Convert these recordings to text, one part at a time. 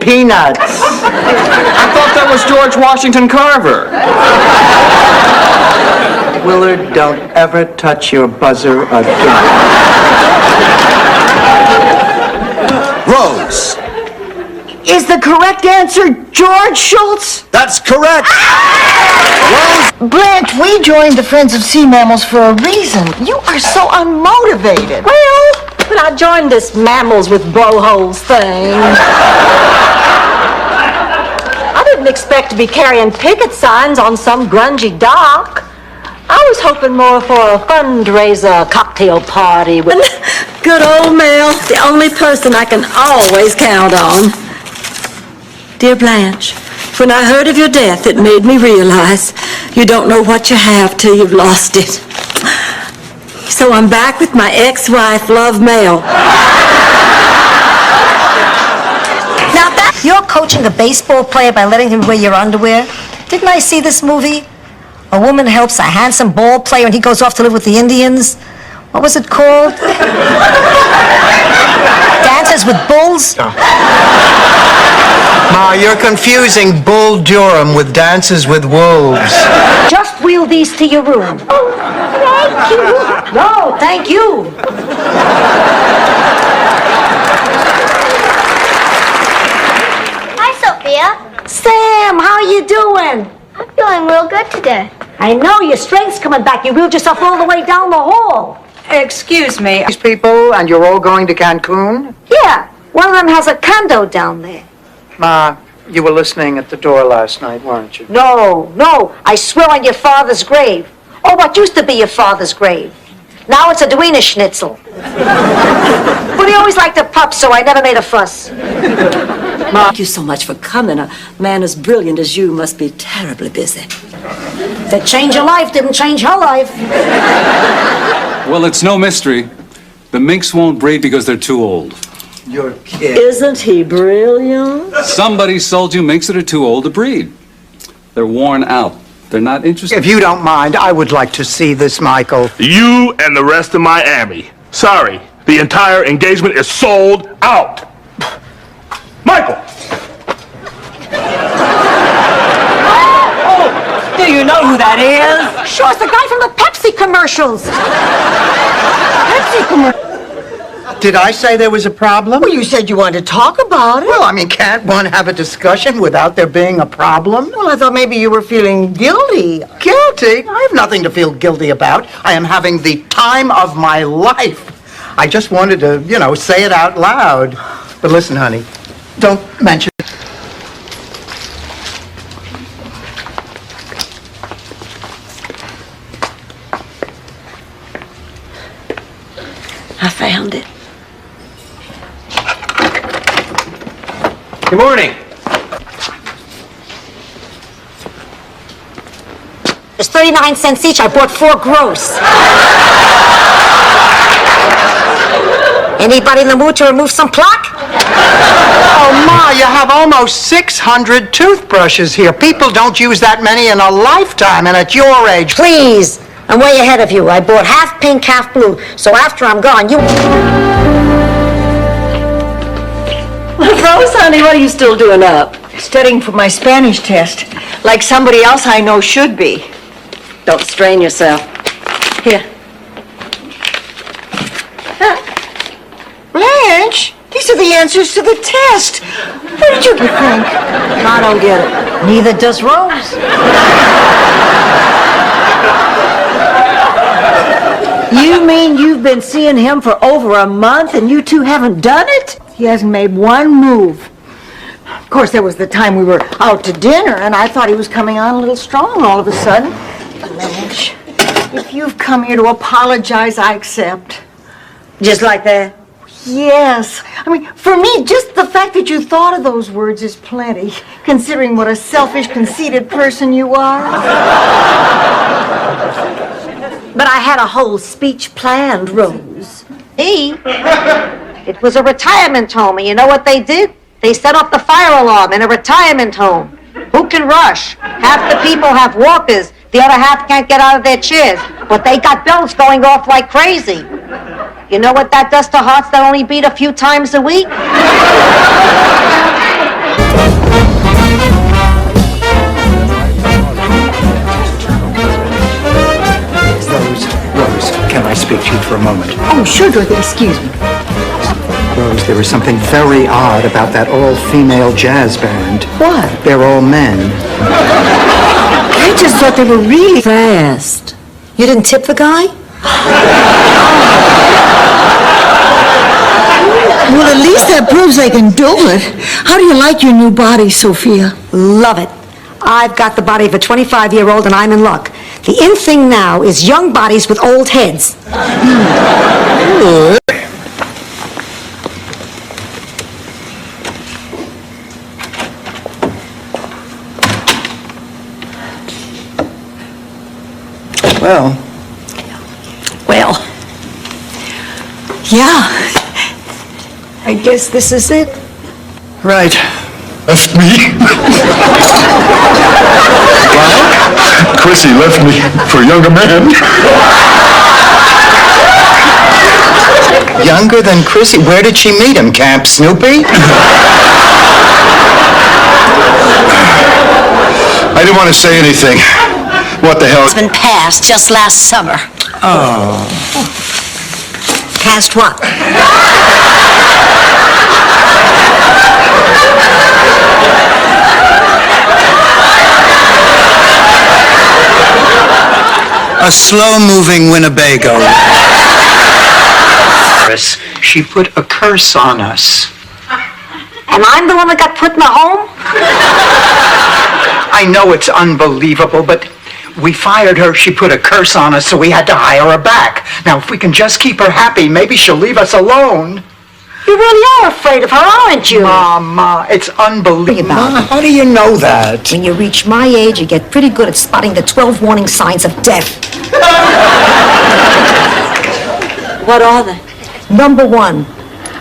peanuts. I thought that was George Washington Carver. Willard, don't ever touch your buzzer again. Rose. Is the correct answer George Schultz? That's correct. Rose. Blanche, we joined the Friends of Sea Mammals for a reason. You are so unmotivated. Well, but I joined this mammals with blowholes thing. I didn't expect to be carrying picket signs on some grungy dock. I was hoping more for a fundraiser cocktail party with good old Mel, the only person I can always count on. Dear Blanche, when I heard of your death, it made me realize you don't know what you have till you've lost it. So I'm back with my ex-wife, Love Mel. Now, you're coaching a baseball player by letting him wear your underwear? Didn't I see this movie? A woman helps a handsome ball player and he goes off to live with the Indians. What was it called? Dances with Bulls? Ma, you're confusing Bull Durham with Dances with Wolves. Just wheel these to your room. Oh, thank you. No, thank you. Hi, Sophia. Sam, how are you doing? I'm feeling real good today. I know, your strength's coming back. You wheeled yourself all the way down the hall. Excuse me. These people, and you're all going to Cancun? Yeah, one of them has a condo down there. Ma, you were listening at the door last night, weren't you? No, I swear on your father's grave. Oh, what used to be your father's grave. Now it's a Duena Schnitzel. But he always liked a pup, so I never made a fuss. Thank you so much for coming. A man as brilliant as you must be terribly busy. That change your life didn't change her life. Well, it's no mystery. The minks won't breed because they're too old. You're kidding. Isn't he brilliant? Somebody sold you minks that are too old to breed. They're worn out. They're not interested. If you don't mind, I would like to see this, Michael. You and the rest of Miami. Sorry, the entire engagement is sold out. Michael! Do you know who that is? Sure, it's the guy from the Pepsi commercials. Pepsi commercials. Did I say there was a problem? Well, you said you wanted to talk about it. Well, I mean, can't one have a discussion without there being a problem? Well, I thought maybe you were feeling guilty. Guilty? I have nothing to feel guilty about. I am having the time of my life. I just wanted to, say it out loud. But listen, honey, don't mention it. I found it. Good morning. It's 39 cents each. I bought 4 gross. Anybody in the mood to remove some plaque? Oh, Ma, you have almost 600 toothbrushes here. People don't use that many in a lifetime, and at your age. Please, I'm way ahead of you. I bought half pink, half blue. So after I'm gone, you... Rose, honey, what are you still doing up? Studying for my Spanish test, like somebody else I know should be. Don't strain yourself. Here. Blanche, these are the answers to the test. What did you think? I don't get it. Neither does Rose. You mean you've been seeing him for over a month and you two haven't done it? He hasn't made one move. Of course, there was the time we were out to dinner and I thought he was coming on a little strong all of a sudden. Blanche, if you've come here to apologize, I accept. Just like that? Yes. I mean, for me, just the fact that you thought of those words is plenty, considering what a selfish, conceited person you are. But I had a whole speech planned, Rose. It was a retirement home, and you know what they did? They set off the fire alarm in a retirement home. Who can rush? Half the people have walkers. The other half can't get out of their chairs. But they got bells going off like crazy. You know what that does to hearts that only beat a few times a week? for a moment? Oh, sure, Dorothy, excuse me. Rose, there was something very odd about that all-female jazz band. What? They're all men. I just thought they were really... Fast. You didn't tip the guy? Well, at least that proves they can do it. How do you like your new body, Sophia? Love it. I've got the body of a 25-year-old and I'm in luck. The in thing now is young bodies with old heads. Well, Yeah. I guess this is it. right. Left me. Chrissy left me for a younger man. Younger than Chrissy? Where did she meet him? Camp Snoopy? I didn't want to say anything. What the hell? Been passed just last summer. Oh. Passed what? A slow-moving Winnebago. She put a curse on us. And I'm the one that got put in the home? I know it's unbelievable, but we fired her. She put a curse on us, so we had to hire her back. Now, if we can just keep her happy, maybe she'll leave us alone. You really are afraid of her, aren't you? Mama, it's unbelievable. About How do you know that? When you reach my age, you get pretty good at spotting the 12 warning signs of death. What are they? Number 1,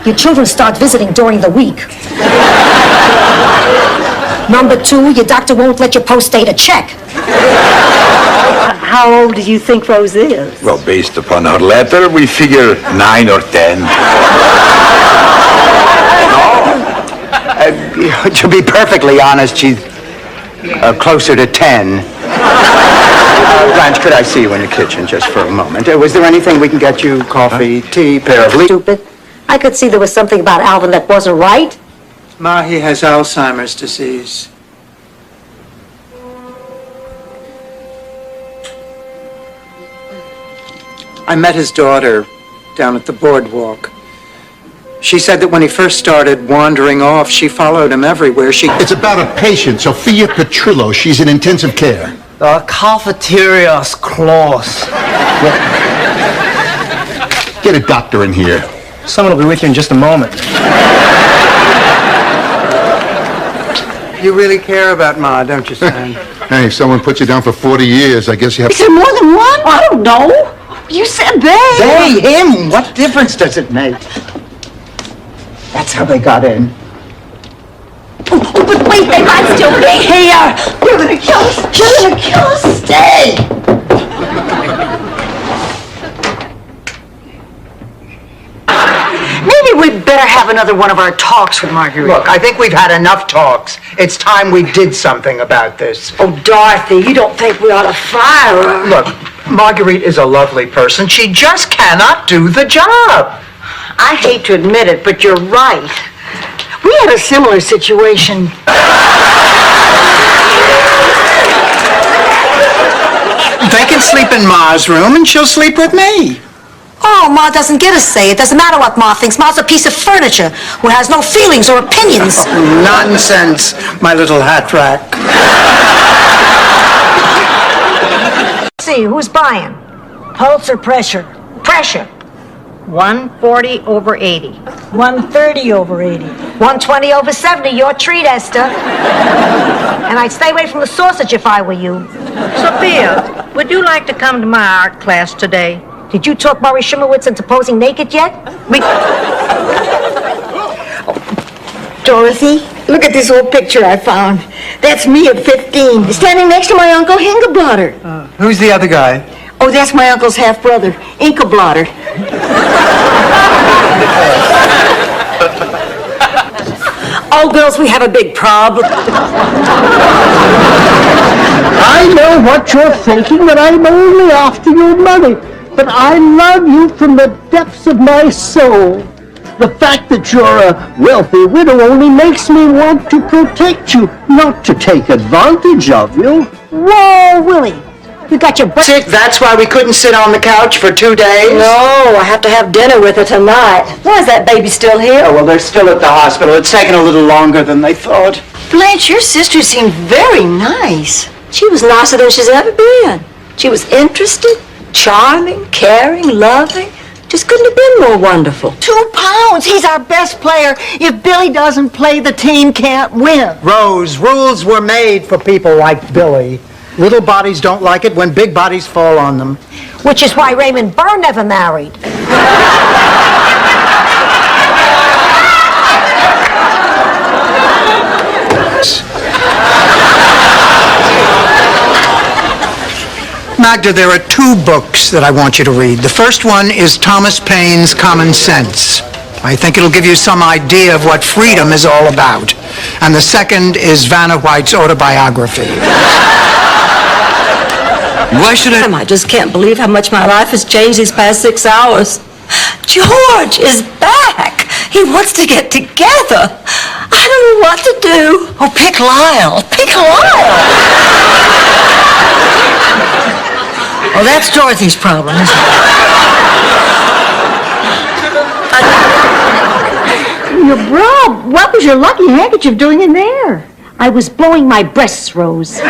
your children start visiting during the week. Number 2, your doctor won't let you post-date a check. How old do you think Rose is? Well, based upon her letter, we figure 9 or 10. To be perfectly honest, she's closer to 10. Blanche, could I see you in the kitchen just for a moment? Was there anything we can get you? Coffee, tea, pair of leaves? Stupid. I could see there was something about Alvin that wasn't right. Ma, he has Alzheimer's disease. I met his daughter down at the boardwalk. She said that when he first started wandering off, she followed him everywhere. It's about a patient, Sophia Petrillo. She's in intensive care. The cafeteria's closed. Get a doctor in here. Someone will be with you in just a moment. You really care about Ma, don't you, Stan? Hey, if someone puts you down for 40 years, I guess you have... Is there more than one? I don't know. You said they. They, him, what difference does it make? That's how they got in. Oh, but wait, they might still be here. You're gonna kill us. You're gonna kill us. Stay. Maybe we'd better have another one of our talks with Marguerite. Look, I think we've had enough talks. It's time we did something about this. Oh, Dorothy, you don't think we ought to fire her? Look, Marguerite is a lovely person. She just cannot do the job. I hate to admit it, but you're right. We had a similar situation. They can sleep in Ma's room and she'll sleep with me. Oh, Ma doesn't get a say. It doesn't matter what Ma thinks. Ma's a piece of furniture who has no feelings or opinions. Nonsense, my little hat rack. See, who's buying? Pulse or pressure? Pressure. 140/80. 130/80. 120/70. Your treat, Esther. And I'd stay away from the sausage if I were you. Sophia, would you like to come to my art class today? Did you talk Maury Shimowitz into posing naked yet? Dorothy, look at this old picture I found. That's me at 15, standing next to my Uncle Hingablotter. Who's the other guy? Oh, that's my uncle's half-brother, Inkablotter. Oh, girls, we have a big problem. I know what you're thinking, that I'm only after your money. but I love you from the depths of my soul. The fact that you're a wealthy widow only makes me want to protect you, not to take advantage of you. Whoa, Willie. You got your butt... Sick, that's why we couldn't sit on the couch for 2 days? No, I have to have dinner with her tonight. Why is that baby still here? Oh, well, they're still at the hospital. It's taken a little longer than they thought. Blanche, your sister seemed very nice. She was nicer than she's ever been. She was interested, charming, caring, loving. Just couldn't have been more wonderful. 2 pounds. He's our best player. If Billy doesn't play, the team can't win. Rose, rules were made for people like Billy. Little bodies don't like it when big bodies fall on them. Which is why Raymond Burr never married. Magda, there are 2 books that I want you to read. The first one is Thomas Paine's Common Sense. I think it'll give you some idea of what freedom is all about. And the second is Vanna White's autobiography. Why should I just can't believe how much my life has changed these past 6 hours. George is back. He wants to get together. I don't know what to do. Oh, pick Lyle. Pick Lyle. Oh, that's Dorothy's problem, isn't it? Your bra, what was your lucky handkerchief doing in there? I was blowing my breasts, Rose.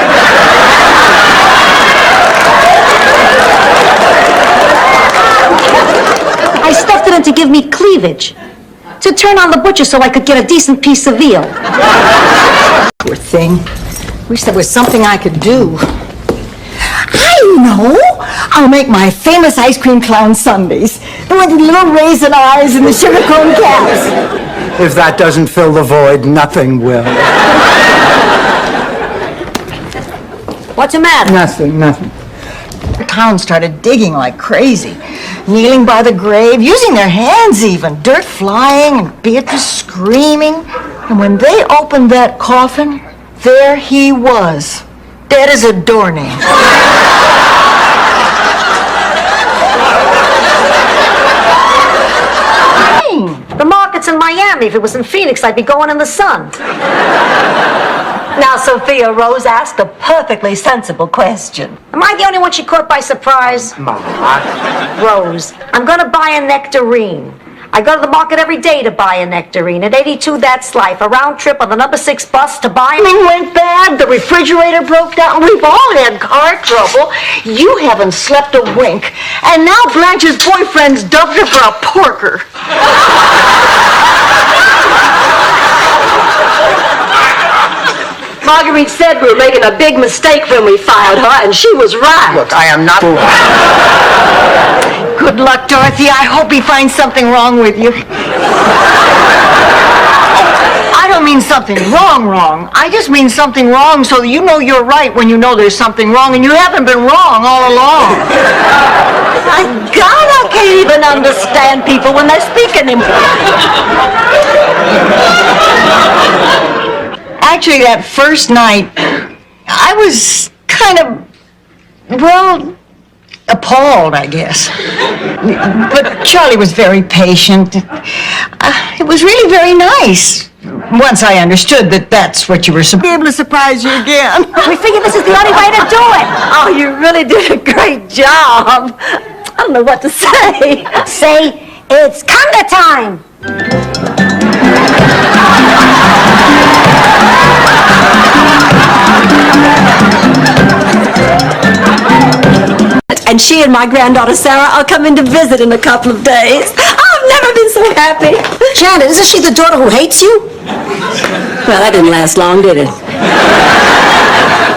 I stuffed it in to give me cleavage. To turn on the butcher so I could get a decent piece of veal. Poor thing. Wish there was something I could do. I know! I'll make my famous ice cream clown sundaes. The one with the little raisin eyes and the sugar cone caps. If that doesn't fill the void, nothing will. What's the matter? Nothing. The town started digging like crazy, kneeling by the grave, using their hands even, dirt flying and Beatrice screaming. And when they opened that coffin, there he was, dead as a doornail. The market's in Miami. If it was in Phoenix, I'd be going in the sun. Now, Sophia, Rose asked a perfectly sensible question. Am I the only one she caught by surprise? Rose, I'm going to buy a nectarine. I go to the market every day to buy a nectarine. At 82, that's life. A round trip on the number 6 bus to buy... Plumbing went bad, the refrigerator broke down, we've all had car trouble. You haven't slept a wink. And now Blanche's boyfriend's dubbed her for a porker. Marguerite said we were making a big mistake when we fired her, and she was right. Look, I am not... Good luck, Dorothy. I hope he finds something wrong with you. I don't mean something wrong. I just mean something wrong so that you know you're right when you know there's something wrong, and you haven't been wrong all along. My God, I can't even understand people when they're speaking in... Actually, that first night, I was kind of, well, appalled, I guess. But Charlie was very patient. It was really very nice. Once I understood that that's what you were supposed to be able to surprise you again. We figured this is the only way to do it. Oh, you really did a great job. I don't know what to say. Say, it's conga time. And she and my granddaughter Sarah are coming to visit in a couple of days. I've never been so happy. Janet, isn't she the daughter who hates you? Well, that didn't last long, did it?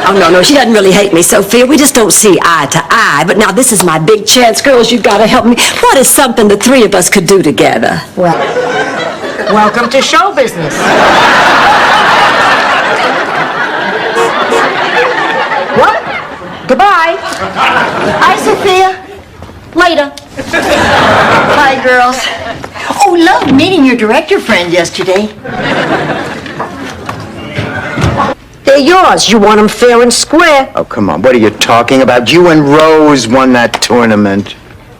Oh, no, she doesn't really hate me, Sophia. We just don't see eye to eye. But now this is my big chance. Girls, you've got to help me. What is something the 3 of us could do together? Well, welcome to show business. What? Goodbye. Hi, Sophia. Later. Hi, girls. Oh, loved meeting your director friend yesterday. They're yours. You want them fair and square. Oh, come on. What are you talking about? You and Rose won that tournament.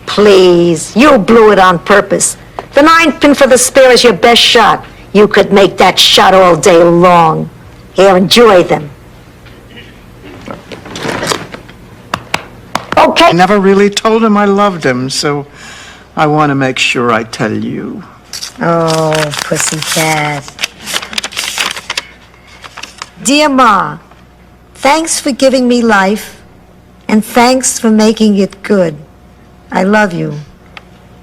Please, you blew it on purpose. The 9-pin for the spare is your best shot. You could make that shot all day long. Here, enjoy them. Okay. I never really told him I loved him, so I want to make sure I tell you. Oh, pussycat. Dear Ma, thanks for giving me life, and thanks for making it good. I love you.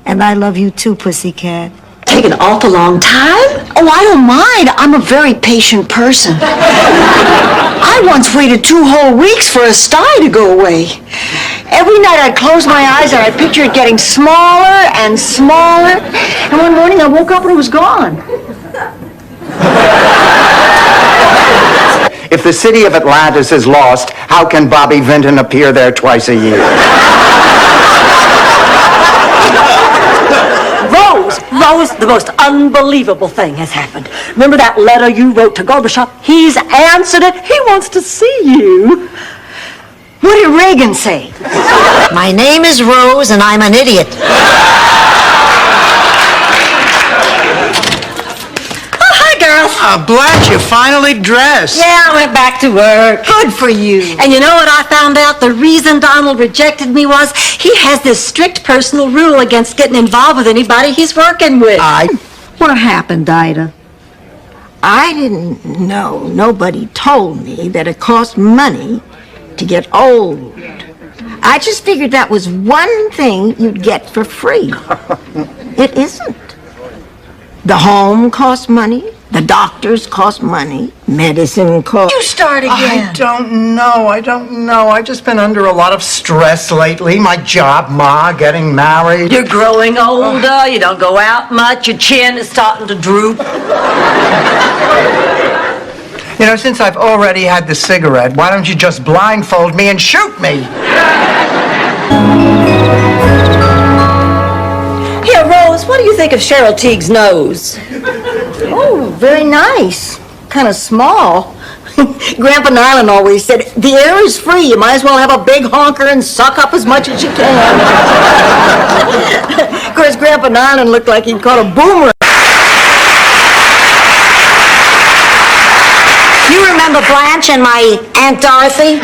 And I love you too, pussycat. Taken an awful long time? Oh, I don't mind. I'm a very patient person. I once waited 2 whole weeks for a sty to go away. Every night I'd close my eyes and I'd picture it getting smaller and smaller. And one morning I woke up and it was gone. If the city of Atlantis is lost, how can Bobby Vinton appear there twice a year? Rose, the most unbelievable thing has happened. Remember that letter you wrote to Gorbachev? He's answered it. He wants to see you. What did Reagan say? My name is Rose, and I'm an idiot. Blanche, you finally dressed. Yeah, I went back to work. Good for you. And you know what I found out? The reason Donald rejected me was he has this strict personal rule against getting involved with anybody he's working with. What happened, Ida? I didn't know, nobody told me that it cost money to get old. I just figured that was one thing you'd get for free. It isn't. The home costs money, the doctors cost money, medicine costs... You start again. I don't know. I've just been under a lot of stress lately. My job, Ma, getting married. You're growing older, you don't go out much, your chin is starting to droop. You know, since I've already had the cigarette, why don't you just blindfold me and shoot me? Here, Rose, what do you think of Cheryl Teague's nose? Oh, very nice. Kind of small. Grandpa Nyland always said, the air is free. You might as well have a big honker and suck up as much as you can. Of course, Grandpa Nyland looked like he'd caught a boomerang. You remember Blanche and my Aunt Dorothy?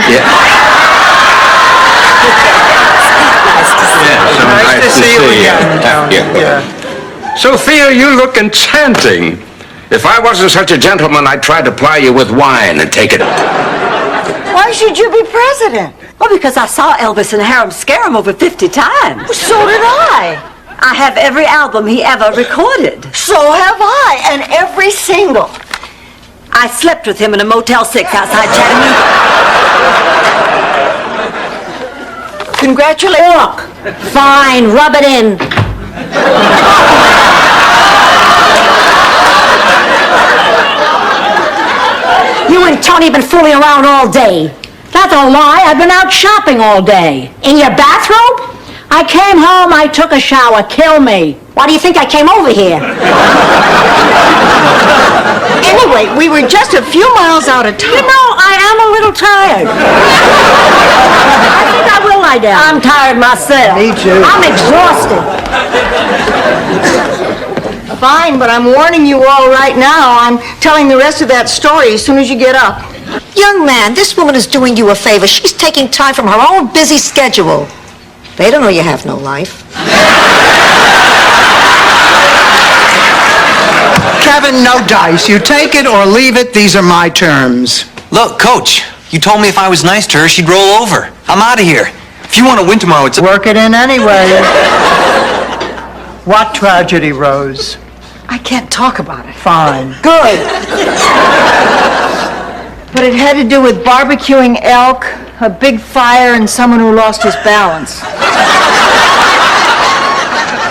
Nice to see you again, Tony. Yeah. Sophia, you look enchanting. If I wasn't such a gentleman, I'd try to ply you with wine and take it up. Why should you be president? Well, because I saw Elvis and Harem scare him over 50 times. Well, so did I. I have every album he ever recorded. So have I, and every single. I slept with him in a Motel 6 outside Chattanooga. Congratulations. Look, fine, rub it in. You and Tony have been fooling around all day. That's a lie. I've been out shopping all day. In your bathrobe? I came home, I took a shower. Kill me. Why do you think I came over here? Anyway, we were just a few miles out of town. You know, I am a little tired. I think I will lie down. I'm tired myself. Me too. I'm exhausted. Fine, but I'm warning you all right now. I'm telling the rest of that story as soon as you get up. Young man, this woman is doing you a favor. She's taking time from her own busy schedule. They don't know you have no life. Kevin, no dice. You take it or leave it. These are my terms. Look, Coach, you told me if I was nice to her, she'd roll over. I'm out of here. If you want to win tomorrow, it's... Work it in anyway. What tragedy, Rose? I can't talk about it. Fine. Good. But it had to do with barbecuing elk, a big fire, and someone who lost his balance.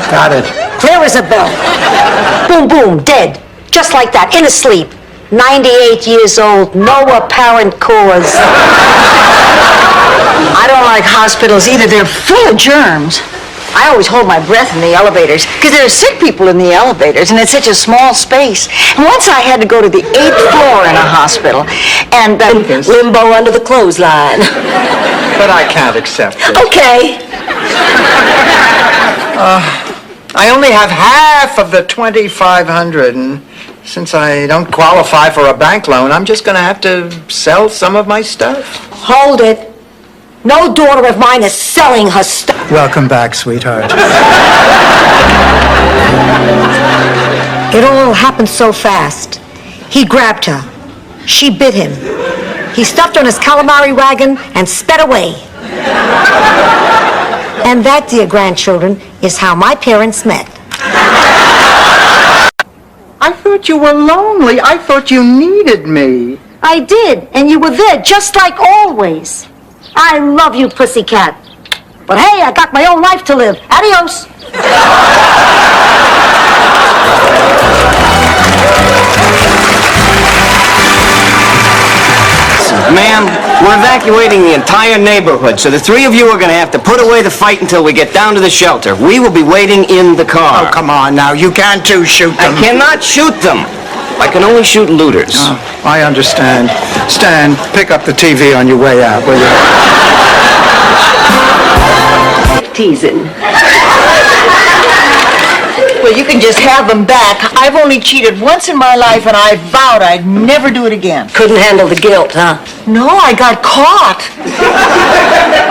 Got it. Clear as a bell. Boom, boom, dead. Just like that, in his sleep. 98 years old, no apparent cause. I don't like hospitals either. They're full of germs. I always hold my breath in the elevators because there are sick people in the elevators and it's such a small space. And once I had to go to the 8th floor in a hospital and limbo under the clothesline. But I can't accept it. Okay. I only have half of the $2,500, and since I don't qualify for a bank loan, I'm just going to have to sell some of my stuff. Hold it. No daughter of mine is selling her stuff. Welcome back, sweetheart. It all happened so fast. He grabbed her. She bit him. He stuffed her in his calamari wagon and sped away. And that, dear grandchildren, is how my parents met. I thought you were lonely. I thought you needed me. I did, and you were there just like always. I love you, pussycat. But hey, I got my own life to live. Adios. Ma'am, we're evacuating the entire neighborhood, so the three of you are going to have to put away the fight until we get down to the shelter. We will be waiting in the car. Oh, come on now. You can't shoot them. I cannot shoot them. I can only shoot looters. Oh, I understand. Stan, pick up the TV on your way out, will you? Teasing. Well, you can just have them back. I've only cheated once in my life, and I vowed I'd never do it again. Couldn't handle the guilt, huh? No, I got caught.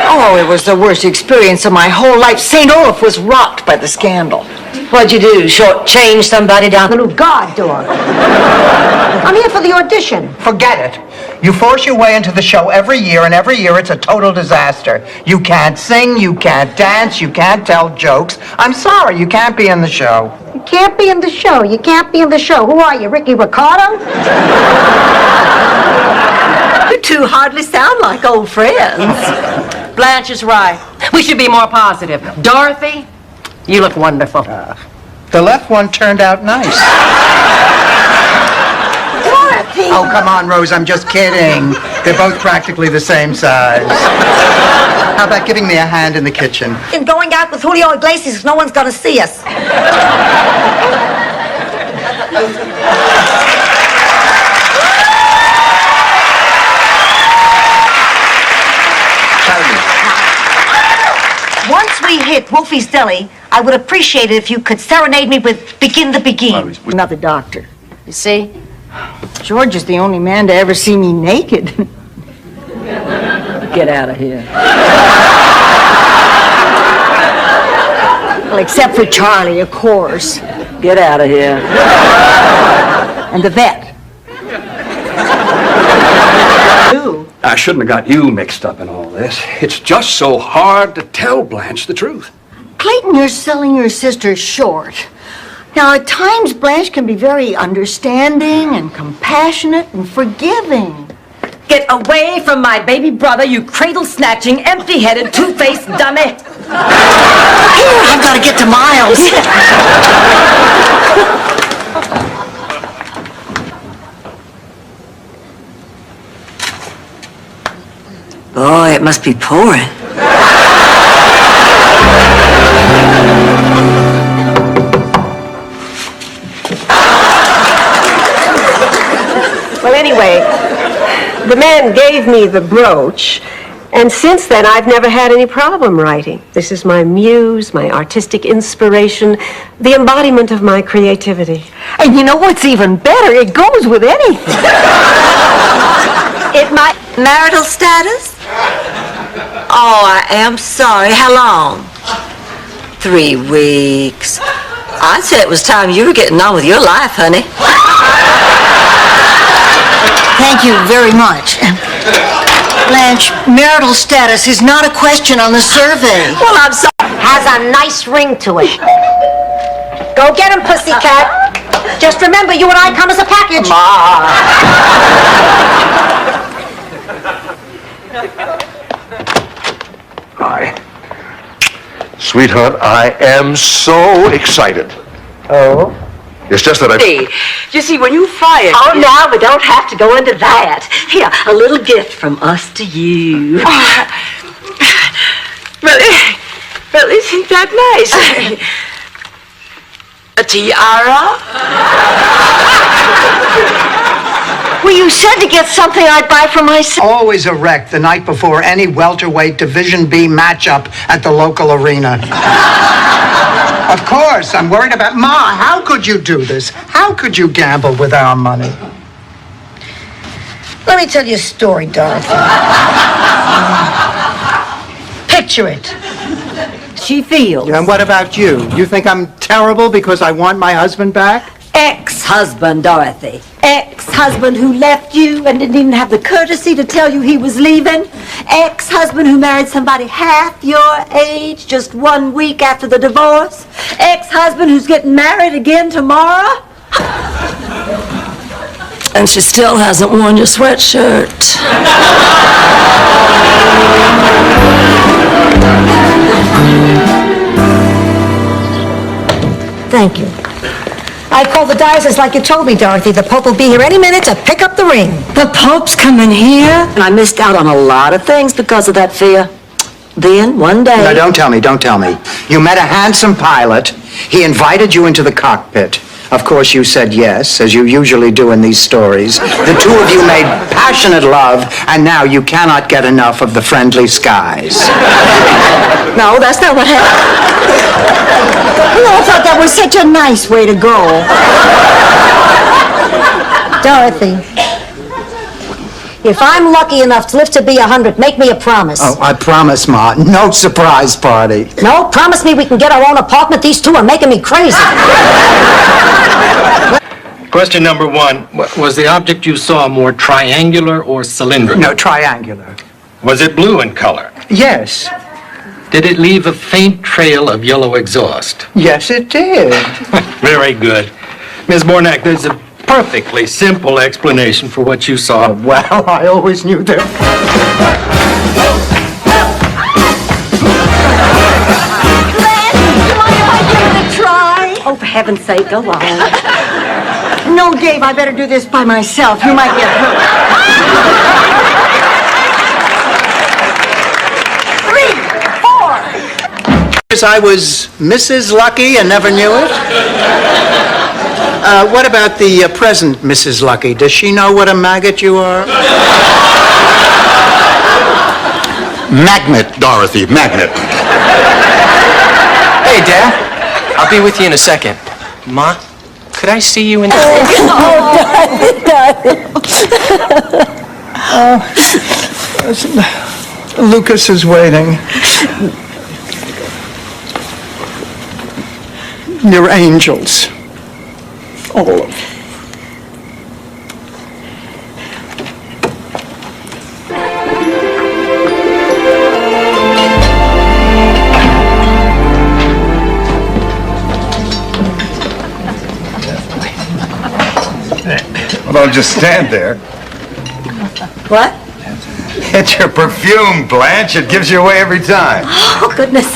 Oh, it was the worst experience of my whole life. St. Olaf was rocked by the scandal. What'd you do, shortchange somebody down the new guard door? I'm here for the audition. Forget it. You force your way into the show every year, and every year it's a total disaster. You can't sing, you can't dance, you can't tell jokes. I'm sorry, you can't be in the show. You can't be in the show. You can't be in the show. Who are you, Ricky Ricardo? You two hardly sound like old friends. Blanche is right. We should be more positive. Dorothy, you look wonderful. The left one turned out nice. Dorothy! Oh, come on, Rose, I'm just kidding. They're both practically the same size. How about giving me a hand in the kitchen? And going out with Julio Iglesias, no one's gonna see us. Once we hit Wolfie's Deli, I would appreciate it if you could serenade me with Begin the Begin. Another doctor. You see? George is the only man to ever see me naked. Get out of here. Well, except for Charlie, of course. Get out of here. And the vet. I shouldn't have got you mixed up in all this. It's just so hard to tell Blanche the truth. Clayton, you're selling your sister short. Now, at times, Blanche can be very understanding and compassionate and forgiving. Get away from my baby brother, you cradle-snatching, empty-headed, two-faced dummy. Here, I've got to get to Miles. Boy, it must be pouring. Well, anyway, the man gave me the brooch, and since then I've never had any problem writing. This is my muse, my artistic inspiration, the embodiment of my creativity. And you know what's even better? It goes with anything. My marital status? Oh, I am sorry. How long? 3 weeks. I'd say it was time you were getting on with your life, honey. Thank you very much. Blanche, marital status is not a question on the survey. Well, I'm sorry. Has a nice ring to it. Go get him, pussycat. Just remember, you and I come as a package. Sweetheart, I am so excited. Oh? It's just that You see, when you fired... Oh, now we don't have to go into that. Here, a little gift from us to you. Well, isn't that nice? A tiara? Well, you said to get something I'd buy for myself. Always erect the night before any welterweight Division B matchup at the local arena. Of course, I'm worried about Ma. How could you do this? How could you gamble with our money? Let me tell you a story, Dorothy. Picture it. She feels. And what about you? You think I'm terrible because I want my husband back? Ex-husband, Dorothy. Ex-husband who left you and didn't even have the courtesy to tell you he was leaving. Ex-husband who married somebody half your age just 1 week after the divorce. Ex-husband who's getting married again tomorrow. And she still hasn't worn your sweatshirt. Thank you. I called the diocese like you told me, Dorothy. The Pope will be here any minute to pick up the ring. The Pope's coming here? And I missed out on a lot of things because of that fear. Then, one day... No, don't tell me. You met a handsome pilot. He invited you into the cockpit. Of course, you said yes, as you usually do in these stories. The two of you made passionate love, and now you cannot get enough of the friendly skies. No, that's not what happened. I thought that was such a nice way to go. Dorothy, if I'm lucky enough to live to be 100, make me a promise. Oh, I promise, Ma. No surprise party. No, promise me we can get our own apartment. These two are making me crazy. Question number 1. Was the object you saw more triangular or cylindrical? No, triangular. Was it blue in color? Yes. Did it leave a faint trail of yellow exhaust? Yes, it did. Very good. Ms. Bornak, there's a perfectly simple explanation for what you saw. Well, I always knew that. Oh, for heaven's sake, go on. No, Dave, I better do this by myself. You might get hurt. 3, 4. I was Mrs. Lucky and never knew it. What about the present Mrs. Lucky? Does she know what a maggot you are? Magnet, Dorothy, magnet. Hey, Dad. I'll be with you in a second. Ma, could I see you in... Lucas is waiting. You're angels. All of you. Well, don't just stand there. What? It's your perfume, Blanche. It gives you away every time. Oh, goodness.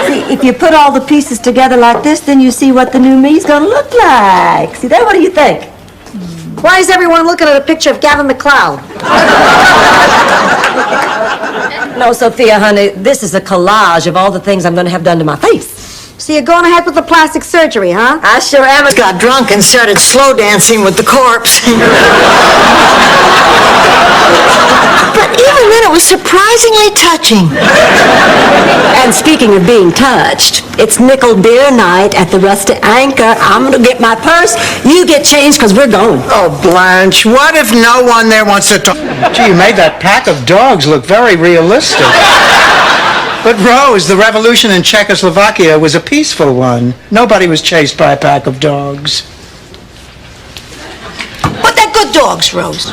See, if you put all the pieces together like this, then you see what the new me's gonna look like. See that? What do you think? Why is everyone looking at a picture of Gavin McLeod? No, Sophia, honey, this is a collage of all the things I'm going to have done to my face. So you're going ahead with the plastic surgery, huh? I sure am. Got drunk and started slow dancing with the corpse. But even then, it was surprisingly touching. And speaking of being touched, it's nickel beer night at the Rusty Anchor. I'm going to get my purse. You get changed because we're going. Oh, Blanche, what if no one there wants to talk? Gee, you made that pack of dogs look very realistic. But Rose, the revolution in Czechoslovakia was a peaceful one. Nobody was chased by a pack of dogs. But they're good dogs, Rose.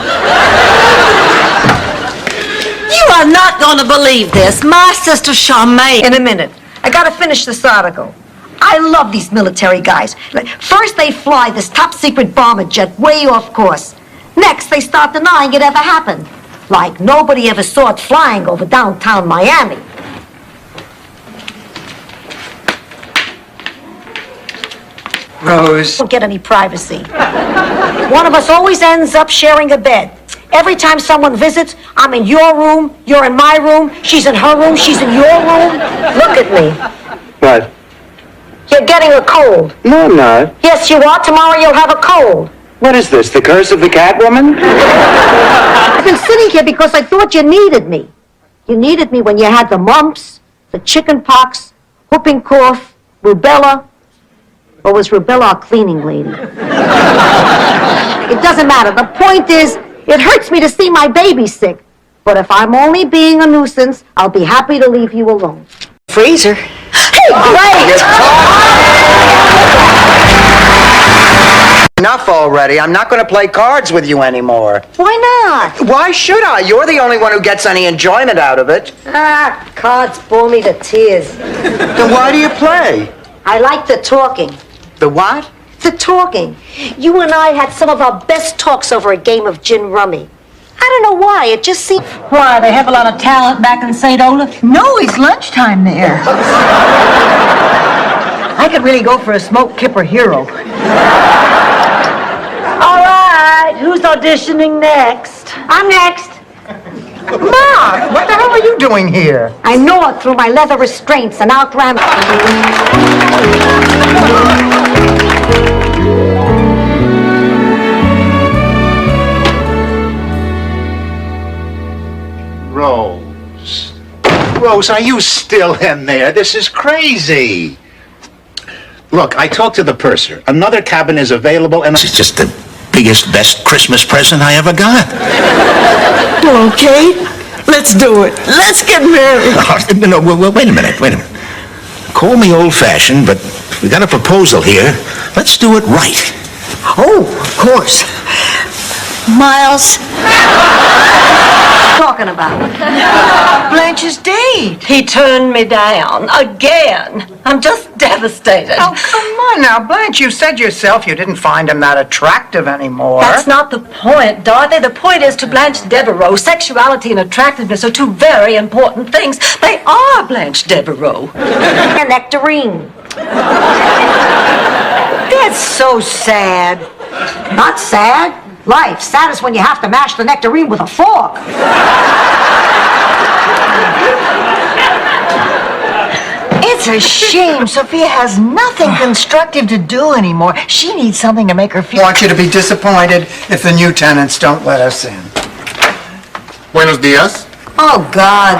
You are not going to believe this. My sister Charmaine. In a minute. I gotta finish this article. I love these military guys. First, they fly this top-secret bomber jet way off course. Next, they start denying it ever happened. Like nobody ever saw it flying over downtown Miami. Rose. Don't get any privacy. One of us always ends up sharing a bed. Every time someone visits, I'm in your room, you're in my room, she's in her room, she's in your room. Look at me. What? You're getting a cold. No, I'm not. Yes, you are. Tomorrow you'll have a cold. What is this, the curse of the Catwoman? I've been sitting here because I thought you needed me. You needed me when you had the mumps, the chicken pox, whooping cough, rubella, or was rubella a cleaning lady? It doesn't matter. The point is, it hurts me to see my baby sick. But if I'm only being a nuisance, I'll be happy to leave you alone. Freezer. Hey, great! Enough already. I'm not going to play cards with you anymore. Why not? Why should I? You're the only one who gets any enjoyment out of it. Ah, cards bore me to tears. Then why do you play? I like the talking. The what? The talking. You and I had some of our best talks over a game of gin rummy. I don't know why, it just seemed... Why, they have a lot of talent back in St. Olaf? No, it's lunchtime there. I could really go for a smoke kipper hero. All right, who's auditioning next? I'm next. Ma, what the hell are you doing here? I gnawed through my leather restraints and outran... Rose. Rose, are you still in there? This is crazy. Look, I talked to the purser. Another cabin is available and... It's just the biggest, best Christmas present I ever got. Okay, let's do it. Let's get married. No, wait a minute. Call me old-fashioned, but we got a proposal here. Let's do it right. Oh, of course. Miles. Talking about Blanche's date. He turned me down again. I'm just devastated. Oh, come on now, Blanche. You said yourself you didn't find him that attractive anymore. That's not the point, Dorothy. The point is to Blanche Devereaux, sexuality and attractiveness are two very important things. They are Blanche Devereaux. a nectarine. That's so sad. Not sad. Life. Sad is when you have to mash the nectarine with a fork. It's a shame. Sophia has nothing constructive to do anymore. She needs something to make her feel... I want you to be disappointed if the new tenants don't let us in. Buenos dias. Oh, God.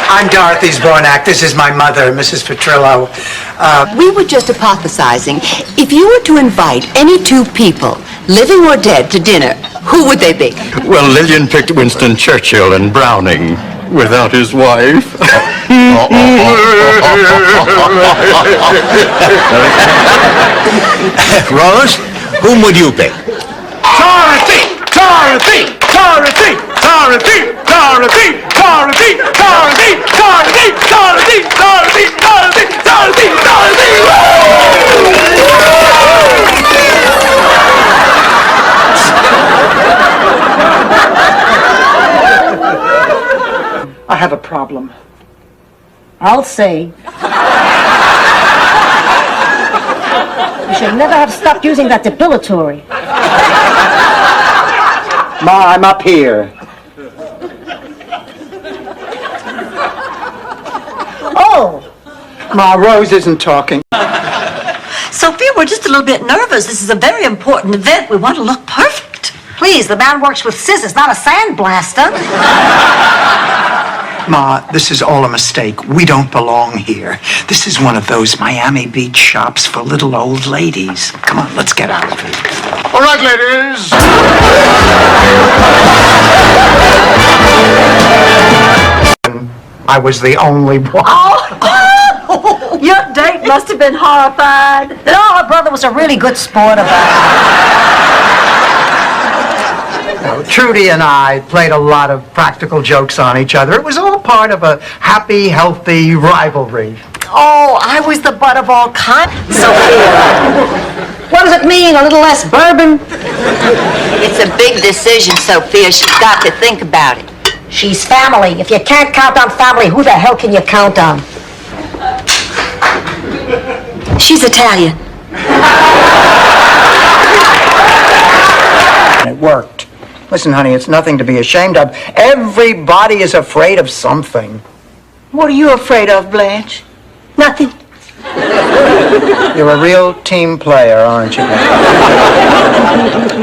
I'm Dorothy Zbornak. This is my mother, Mrs. Petrillo. We were just hypothesizing. If you were to invite any two people, living or dead, to dinner, who would they be? Well, Lillian picked Winston Churchill and Browning without his wife. Rose, whom would you pick? Dorothy! Dorothy! Dorothy! Dorothy! Dorothy! Dorothy! Dorothy! Dorothy! Dorothy! Dorothy! Dorothy! Dorothy! Dorothy! I have a problem. I'll say. You should never have stopped using that depilatory. Ma, I'm up here. Oh! Ma, Rose isn't talking. Sophia, we're just a little bit nervous. This is a very important event. We want to look perfect. Please, the man works with scissors, not a sandblaster. Ma, this is all a mistake. We don't belong here. This is one of those Miami Beach shops for little old ladies. Come on, let's get out of here. All right, ladies. I was the only one. Oh, your date must have been horrified. No, her brother was a really good sport about it. Trudy and I played a lot of practical jokes on each other. It was all part of a happy, healthy rivalry. Oh, I was the butt of all kinds. Sophia, what does it mean, a little less bourbon? It's a big decision, Sophia. She's got to think about it. She's family. If you can't count on family, who the hell can you count on? She's Italian. It worked. Listen, honey, it's nothing to be ashamed of. Everybody is afraid of something. What are you afraid of, Blanche? Nothing. You're a real team player, aren't you?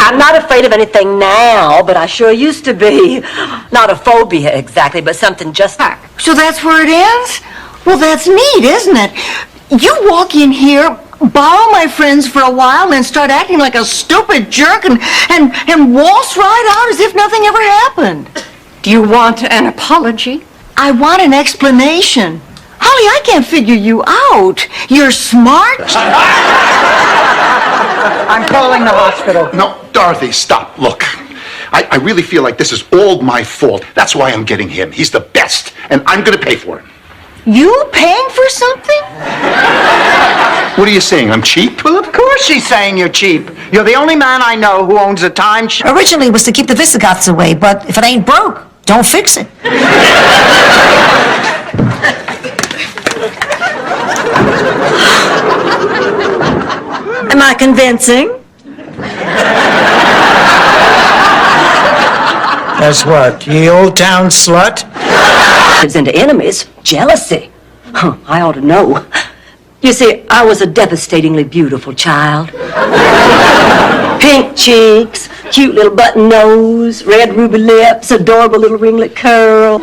I'm not afraid of anything now, but I sure used to be. Not a phobia exactly, but something just... So that's where it ends? Well, that's neat, isn't it? You walk in here, borrow my friends for a while, and then start acting like a stupid jerk and waltz right out as if nothing ever happened. Do you want an apology? I want an explanation. Holly, I can't figure you out. You're smart. I'm calling the hospital. No, Dorothy, stop. Look, I really feel like this is all my fault. That's why I'm getting him. He's the best, and I'm going to pay for him. You paying for something? What are you saying? I'm cheap? Well, of course she's saying you're cheap. You're the only man I know who owns a timeshare. Originally it was to keep the Visigoths away, but if it ain't broke, don't fix it. Am I convincing? As what, ye old town slut? It's into enemies, jealousy. Huh, I ought to know. You see, I was a devastatingly beautiful child. Pink cheeks, cute little button nose, red ruby lips, adorable little ringlet curl.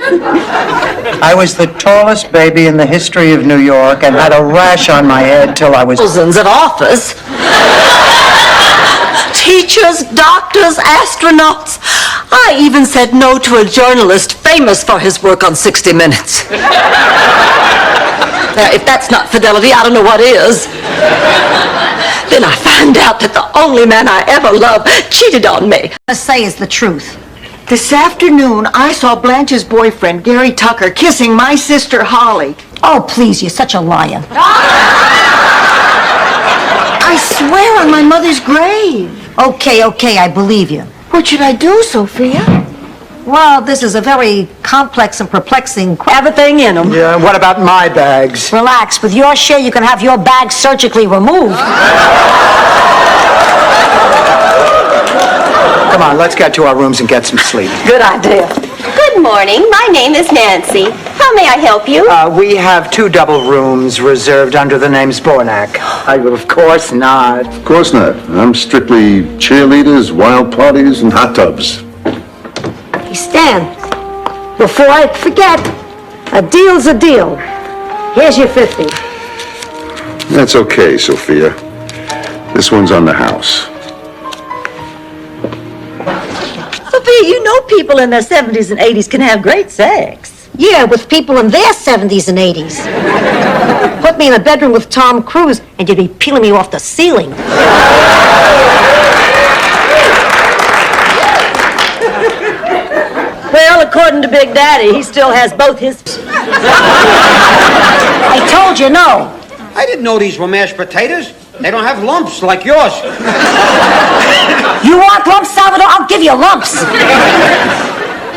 I was the tallest baby in the history of New York and had a rash on my head till I was... Thousands of offers. Teachers, doctors, astronauts. I even said no to a journalist famous for his work on 60 Minutes. Now, if that's not fidelity, I don't know what is. Then I find out that the only man I ever loved cheated on me. What I say is the truth. This afternoon, I saw Blanche's boyfriend, Gary Tucker, kissing my sister, Holly. Oh, please, you're such a liar. I swear on my mother's grave. Okay, I believe you. What should I do, Sophia? Well, this is a very complex and perplexing question. Everything in them. Yeah, what about my bags? Relax. With your share, you can have your bag surgically removed. Come on, let's get to our rooms and get some sleep. Good idea. Good morning. My name is Nancy. How may I help you? We have 2 double rooms reserved under the name Spornak. Of course not. Of course not. I'm strictly cheerleaders, wild parties, and hot tubs. Hey, Stan, before I forget, a deal's a deal. Here's your 50. That's okay, Sophia. This one's on the house. Sophia, you know people in their 70s and 80s can have great sex. Yeah, with people in their 70s and 80s. Put me in a bedroom with Tom Cruise, and you'd be peeling me off the ceiling. Well, according to Big Daddy, he still has both his... I told you no. I didn't know these were mashed potatoes. They don't have lumps like yours. You want lumps, Salvador? I'll give you lumps.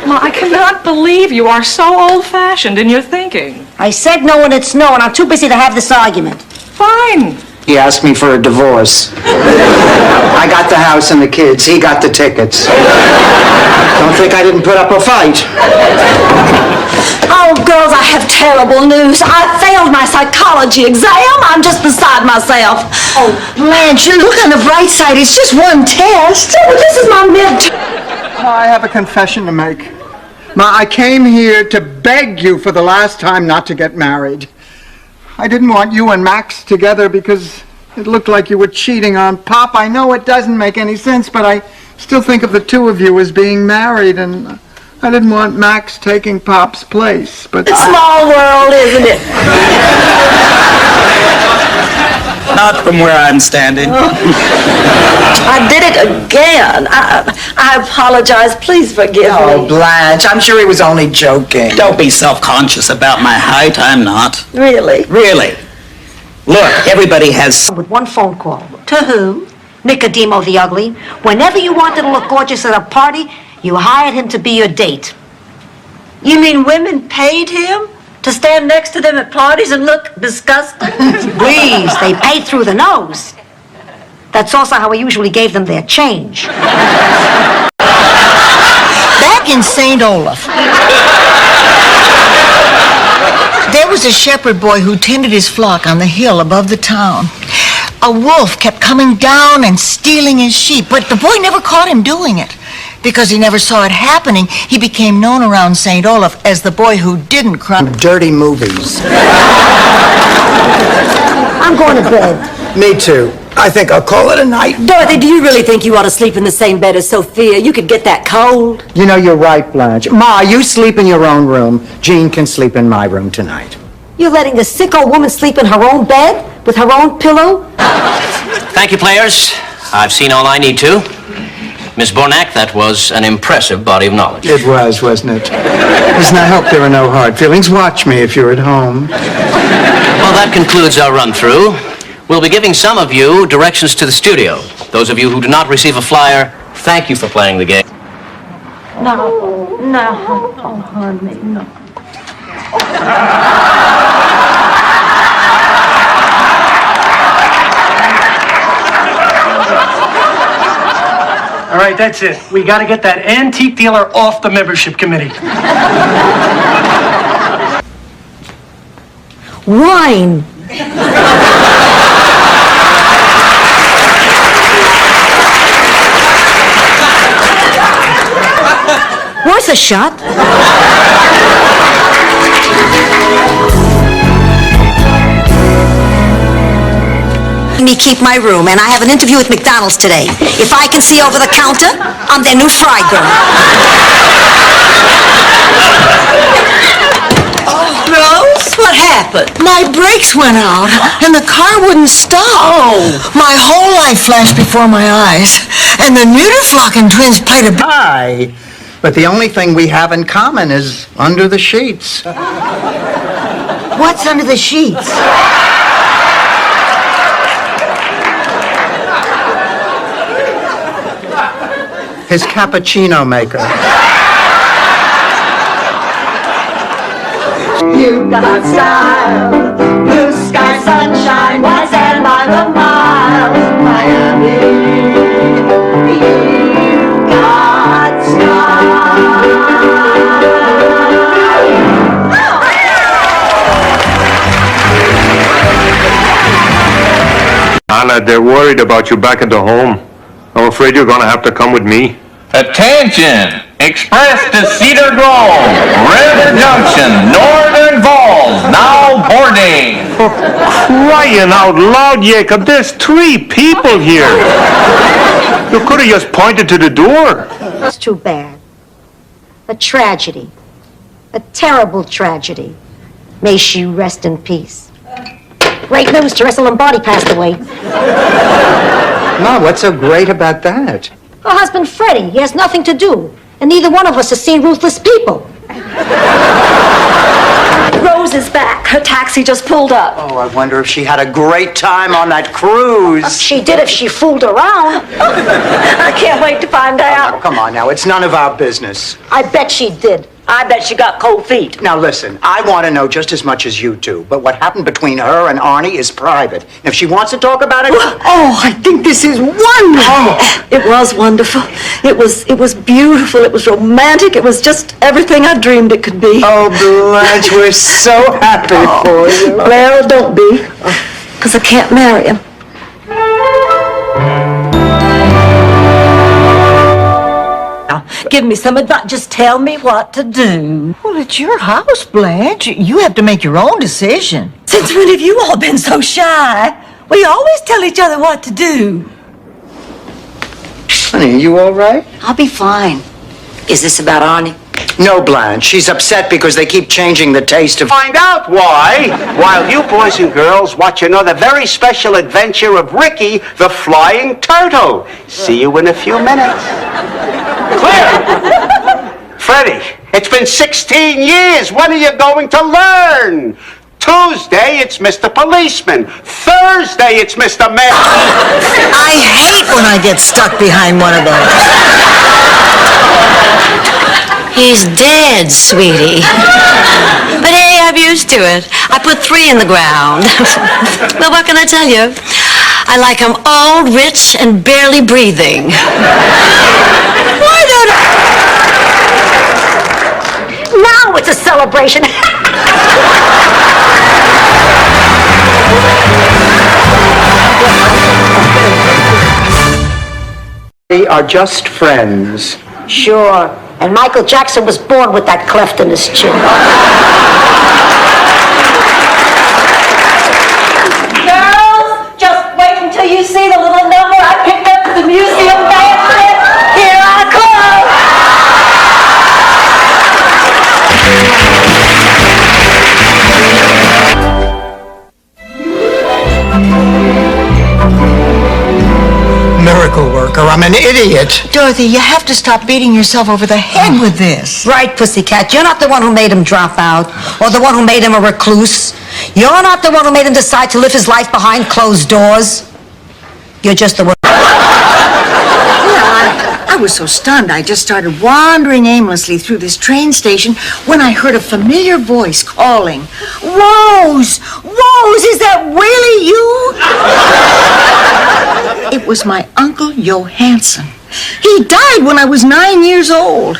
Ma, I cannot believe you are so old-fashioned in your thinking. I said no and it's no, and I'm too busy to have this argument. Fine. He asked me for a divorce. I got the house and the kids. He got the tickets. Don't think I didn't put up a fight. Oh, girls, I have terrible news. I failed my psychology exam. I'm just beside myself. Oh, Blanche, you look on the bright side. It's just one test. Oh, this is my midterm. I have a confession to make. Ma, I came here to beg you for the last time not to get married. I didn't want you and Max together because it looked like you were cheating on Pop. I know it doesn't make any sense, but I still think of the 2 of you as being married, and I didn't want Max taking Pop's place, but... It's a small world, isn't it? Not from where I'm standing. I did it again. I apologize. Please forgive me. Oh, Blanche, I'm sure he was only joking. Don't be self-conscious about my height. I'm not. Really? Really. Look, everybody has... With one phone call. To who? Nicodemo the Ugly. Whenever you wanted to look gorgeous at a party, you hired him to be your date. You mean women paid him to stand next to them at parties and look disgusting? Please, they paid through the nose. That's also how we usually gave them their change. Back in St. Olaf. There was a shepherd boy who tended his flock on the hill above the town. A wolf kept coming down and stealing his sheep, but the boy never caught him doing it. Because he never saw it happening, he became known around St. Olaf as the boy who didn't cry. Dirty movies. I'm going to bed. Me too. I think I'll call it a night. Dorothy, do you really think you ought to sleep in the same bed as Sophia? You could get that cold. You know, you're right, Blanche. Ma, you sleep in your own room. Jean can sleep in my room tonight. You're letting a sick old woman sleep in her own bed with her own pillow? Thank you, players. I've seen all I need to. Miss Bornak, that was an impressive body of knowledge. It was, wasn't it? Listen, I hope there are no hard feelings. Watch me if you're at home. Well, that concludes our run-through. We'll be giving some of you directions to the studio. Those of you who do not receive a flyer, thank you for playing the game. No, oh, honey, no. All right, that's it. We got to get that antique dealer off the membership committee. Wine. Worth a shot. Me keep my room, and I have an interview with McDonald's today. If I can see over the counter, I'm their new fry girl. Rose, what happened? My brakes went out, and the car wouldn't stop. Oh. My whole life flashed before my eyes, and the Nudeflocken twins played a... Hi. But the only thing we have in common is under the sheets. What's under the sheets? His cappuccino maker. You got style, blue sky, sunshine, white sand by the mile, Miami. You got style. Anna, they're worried about you back at the home. I'm afraid you're gonna have to come with me. Attention! Express to Cedar Grove, River Junction, Northern Falls, now boarding! For crying out loud, Jacob, there's 3 people here. You could have just pointed to the door. That's too bad. A tragedy. A terrible tragedy. May she rest in peace. Great news, Teresa Lombardi passed away. Ma, what's so great about that? Her husband, Freddie, he has nothing to do. And neither one of us has seen ruthless people. Rose is back. Her taxi just pulled up. Oh, I wonder if she had a great time on that cruise. She did if she fooled around. I can't wait to find out. Oh, come on now, it's none of our business. I bet she did. I bet she got cold feet. Now listen, I want to know just as much as you do, but what happened between her and Arnie is private. And if she wants to talk about it... Oh, I think this is wonderful. Oh, it was wonderful. It was beautiful. It was romantic. It was just everything I dreamed it could be. Oh, Blanche, we're so happy for you. Well, don't be, because I can't marry him. Give me some advice. Just tell me what to do. Well, it's your house, Blanche. You have to make your own decision. Since when have you all been so shy? We always tell each other what to do. Honey, are you all right? I'll be fine. Is this about Arnie? No, Blanche. She's upset because they keep changing the taste of... Find out why while you boys and girls watch another very special adventure of Ricky the Flying Turtle. See you in a few minutes. Clear! Freddie, it's been 16 years. When are you going to learn? Tuesday, it's Mr. Policeman. Thursday, it's Mr. Man. I hate when I get stuck behind one of those. He's dead, sweetie. But hey, I'm used to it. I put 3 in the ground. Well, what can I tell you? I like them old, rich, and barely breathing. Why don't I... Now it's a celebration. are just friends. Sure. And Michael Jackson was born with that cleft in his chin. Girls, just wait until you see the little number I picked up at the museum basket. Here I come. Miracle worker, I'm an idiot. Dorothy, you have to stop beating yourself over the head with this. Right, pussycat. You're not the one who made him drop out, or the one who made him a recluse. You're not the one who made him decide to live his life behind closed doors. You're just the one. I was so stunned, I just started wandering aimlessly through this train station when I heard a familiar voice calling, Rose! Rose, is that really you? It was my Uncle Johansson. He died when I was 9 years old.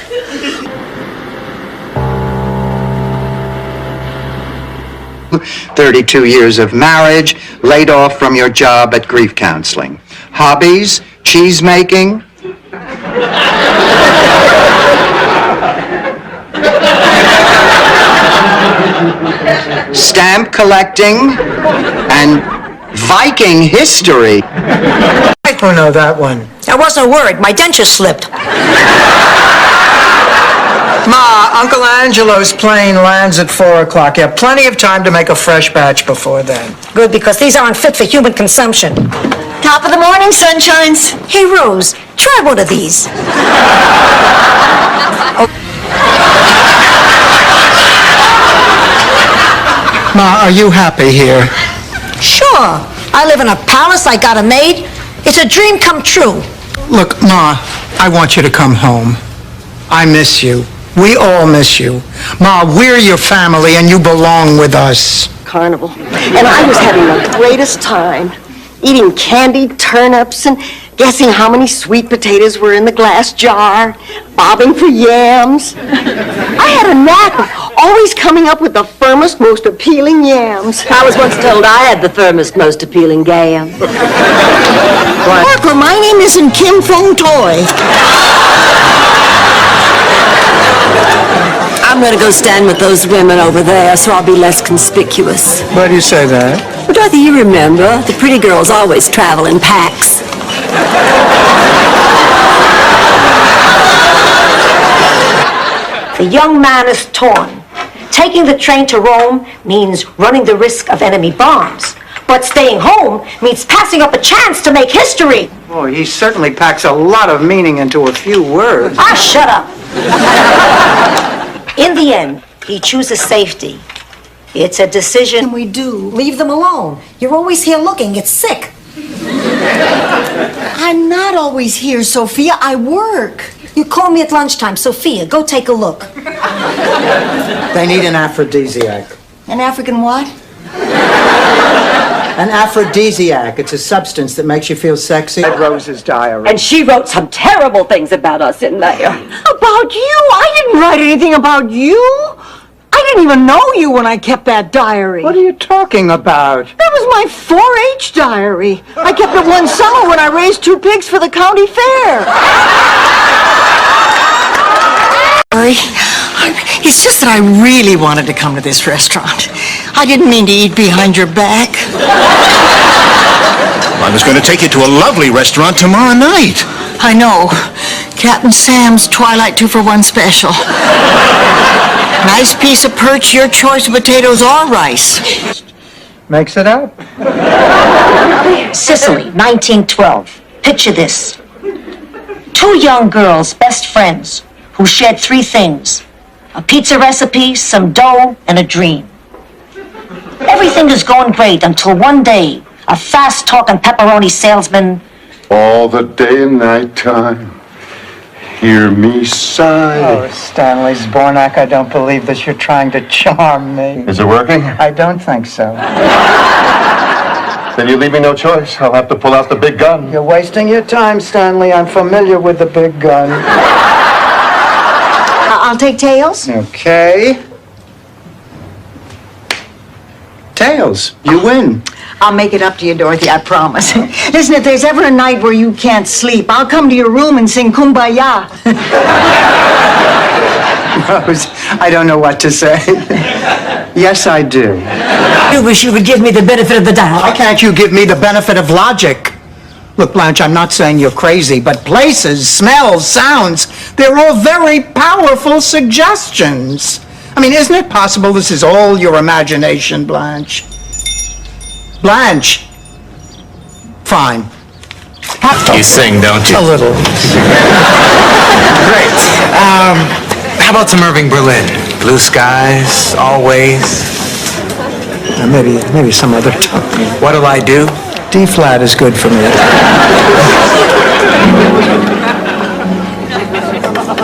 "32 years of marriage, laid off from your job at grief counseling. Hobbies, cheese making." "Stamp collecting and Viking history." I don't know that one. That wasn't a word. My denture slipped. Ma, Uncle Angelo's plane lands at 4 o'clock. You have plenty of time to make a fresh batch before then. Good, because these aren't fit for human consumption. Top of the morning, sunshines. Hey, Rose, try one of these. Ma, are you happy here? Sure. I live in a palace. I got a maid. It's a dream come true. Look, Ma, I want you to come home. I miss you. We all miss you. Ma, we're your family and you belong with us. Carnival. And I was having the greatest time, eating candied turnips and guessing how many sweet potatoes were in the glass jar, bobbing for yams. I had a knack of always coming up with the firmest, most appealing yams. I was once told I had the firmest, most appealing yam. Parker, my name isn't Kim Fong Toy. I'm going to go stand with those women over there so I'll be less conspicuous. Why do you say that? Well, Dorothy, you remember, the pretty girls always travel in packs. The young man is torn. Taking the train to Rome means running the risk of enemy bombs. But staying home means passing up a chance to make history. Boy, he certainly packs a lot of meaning into a few words. Ah, shut up. In the end, he chooses safety. It's a decision we do. Leave them alone. You're always here looking. It's sick. I'm not always here, Sophia. I work. You call me at lunchtime. Sophia, go take a look. They need an aphrodisiac. An African what? An aphrodisiac. It's a substance that makes you feel sexy. Red Rose's diary. And she wrote some terrible things about us in there. About you? I didn't write anything about you. I didn't even know you when I kept that diary. What are you talking about? That was my 4-H diary. I kept it one summer when I raised 2 pigs for the county fair. It's just that I really wanted to come to this restaurant. I didn't mean to eat behind your back. I was going to take you to a lovely restaurant tomorrow night. I know. Captain Sam's Twilight 2-for-1 special. Nice piece of perch, your choice of potatoes or rice. Makes it up. Sicily, 1912. Picture this. 2 young girls, best friends, who shared 3 things. A pizza recipe, some dough, and a dream. Everything is going great until one day, a fast-talking pepperoni salesman... All the day and night time, hear me sigh. Oh, Stanley Zbornak, I don't believe that you're trying to charm me. Is it working? I don't think so. Then you leave me no choice. I'll have to pull out the big gun. You're wasting your time, Stanley. I'm familiar with the big gun. I'll take tails. Okay. Tails, you win. I'll make it up to you, Dorothy, I promise. Listen, if there's ever a night where you can't sleep, I'll come to your room and sing Kumbaya. Rose, I don't know what to say. Yes, I do. I wish you would give me the benefit of the doubt. Why can't you give me the benefit of logic? Look, Blanche, I'm not saying you're crazy, but places, smells, sounds, they're all very powerful suggestions. I mean, isn't it possible this is all your imagination, Blanche? Blanche. Fine. You sing, don't you? A little. Great. How about some Irving Berlin? Blue skies, always. Maybe some other time. What'll I do? D flat is good for me.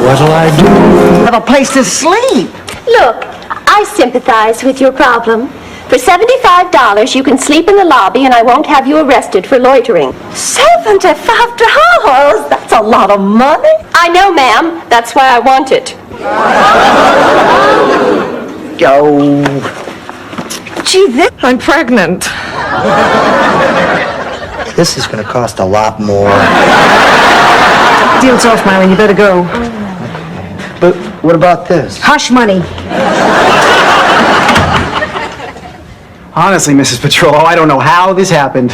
What'll I do? Have a place to sleep. Look, I sympathize with your problem. For $75, you can sleep in the lobby and I won't have you arrested for loitering. $75? That's a lot of money. I know, ma'am. That's why I want it. Oh. Gee, I'm pregnant. This is going to cost a lot more. Deal's off, Myron. You better go. But what about this? Hush money. Honestly, Mrs. Petrollo, I don't know how this happened.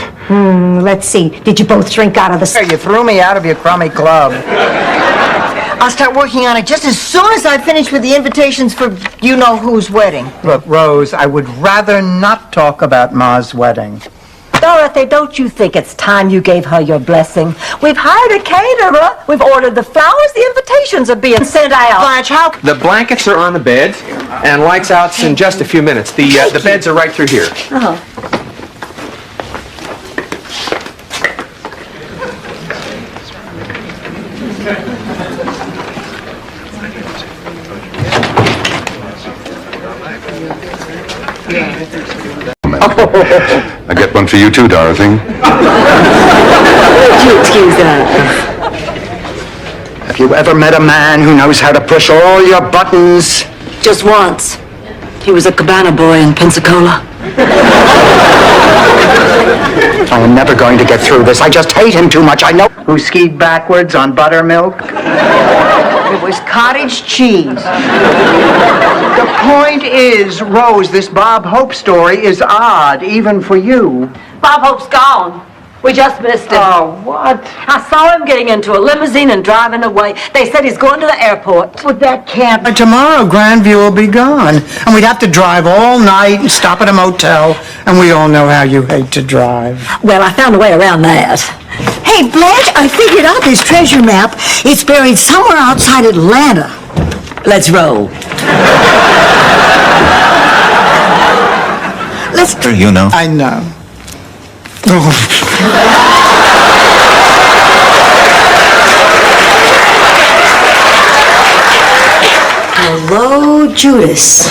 Let's see. Did you both drink out of the... You threw me out of your crummy club. I'll start working on it just as soon as I finish with the invitations for you-know-who's wedding. Look, Rose, I would rather not talk about Ma's wedding. Dorothy, don't you think it's time you gave her your blessing? We've hired a caterer. We've ordered the flowers. The invitations are being sent out. Blanche, how... The blankets are on the bed, and lights out's in just a few minutes. The beds are right through here. Oh. I get one for you too, Dorothy. Would you excuse that? Have you ever met a man who knows how to push all your buttons? Just once. He was a cabana boy in Pensacola. I am never going to get through this. I just hate him too much. I know. Who skied backwards on buttermilk? It was cottage cheese. The point is, Rose, this Bob Hope story is odd, even for you. Bob Hope's gone. We just missed him. Oh, what? I saw him getting into a limousine and driving away. They said he's going to the airport. But that can't... By tomorrow, Grandview will be gone. And we'd have to drive all night and stop at a motel. And we all know how you hate to drive. Well, I found a way around that. Hey, Blanche, I figured out this treasure map. It's buried somewhere outside Atlanta. Let's roll. Let's... You know. I know. Hello, Judas.